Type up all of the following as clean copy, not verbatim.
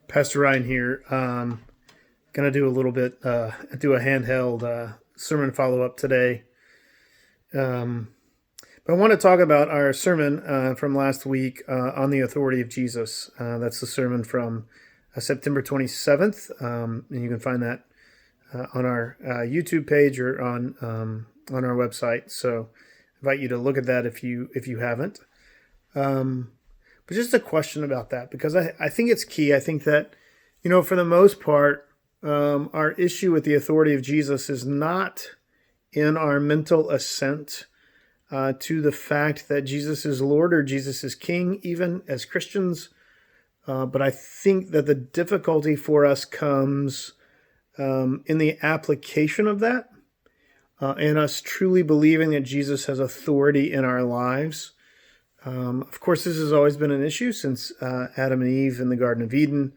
Pastor Ryan here. Gonna do a little bit, do a handheld sermon follow up today. But I want to talk about our sermon from last week on the authority of Jesus. That's the sermon from September 27th, and you can find that on our YouTube page or on our website. So, I invite you to look at that if you haven't. But just a question about that, because I think it's key. I think that, for the most part, our issue with the authority of Jesus is not in our mental assent to the fact that Jesus is Lord or Jesus is King, even as Christians. But I think that the difficulty for us comes in the application of that, and us truly believing that Jesus has authority in our lives. Of course, this has always been an issue since Adam and Eve in the Garden of Eden.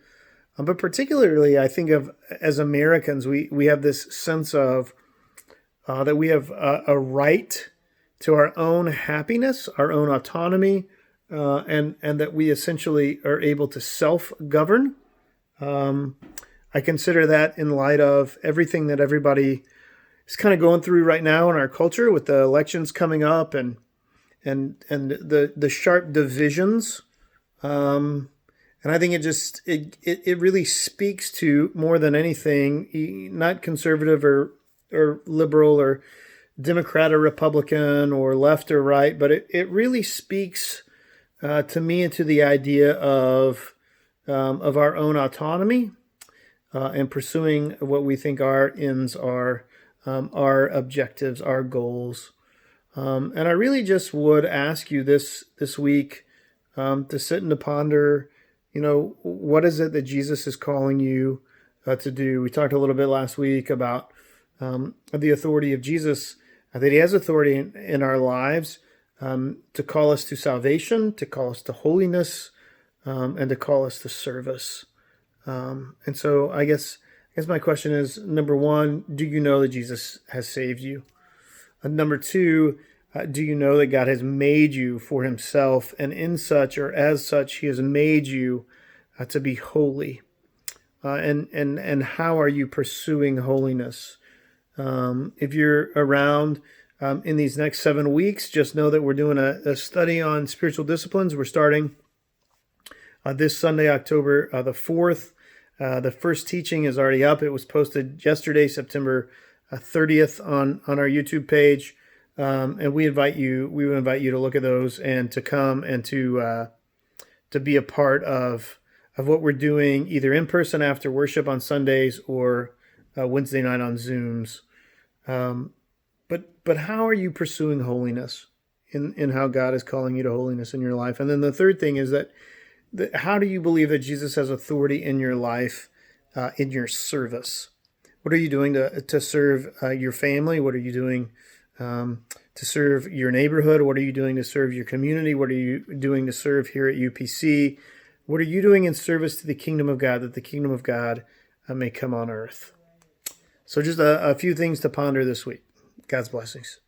But particularly, I think of as Americans, we have this sense of that we have a right to our own happiness, our own autonomy, and that we essentially are able to self-govern. I consider that in light of everything that everybody is kind of going through right now in our culture, with the elections coming up and the sharp divisions. And I think it really speaks to, more than anything, not conservative or liberal or Democrat or Republican or left or right, but it really speaks to me and to the idea of our own autonomy and pursuing what we think our ends are, our objectives, our goals. And I really just would ask you this week to sit and to ponder, what is it that Jesus is calling you to do? We talked a little bit last week about the authority of Jesus, that he has authority in our lives to call us to salvation, to call us to holiness, and to call us to service. And so I guess my question is, number one, do you know that Jesus has saved you? Number two, do you know that God has made you for himself, and in such or as such, he has made you to be holy? And how are you pursuing holiness? If you're around in these next 7 weeks, just know that we're doing a study on spiritual disciplines. We're starting this Sunday, October the 4th. The first teaching is already up. It was posted yesterday, September 30th on our YouTube page. And we would invite you to look at those and to come and to be a part of what we're doing, either in person after worship on Sundays or Wednesday night on Zooms. But how are you pursuing holiness in how God is calling you to holiness in your life? And then the third thing is that how do you believe that Jesus has authority in your life, in your service? What are you doing to serve your family? What are you doing to serve your neighborhood? What are you doing to serve your community? What are you doing to serve here at UPC? What are you doing in service to the kingdom of God, that the kingdom of God may come on earth? So just a few things to ponder this week. God's blessings.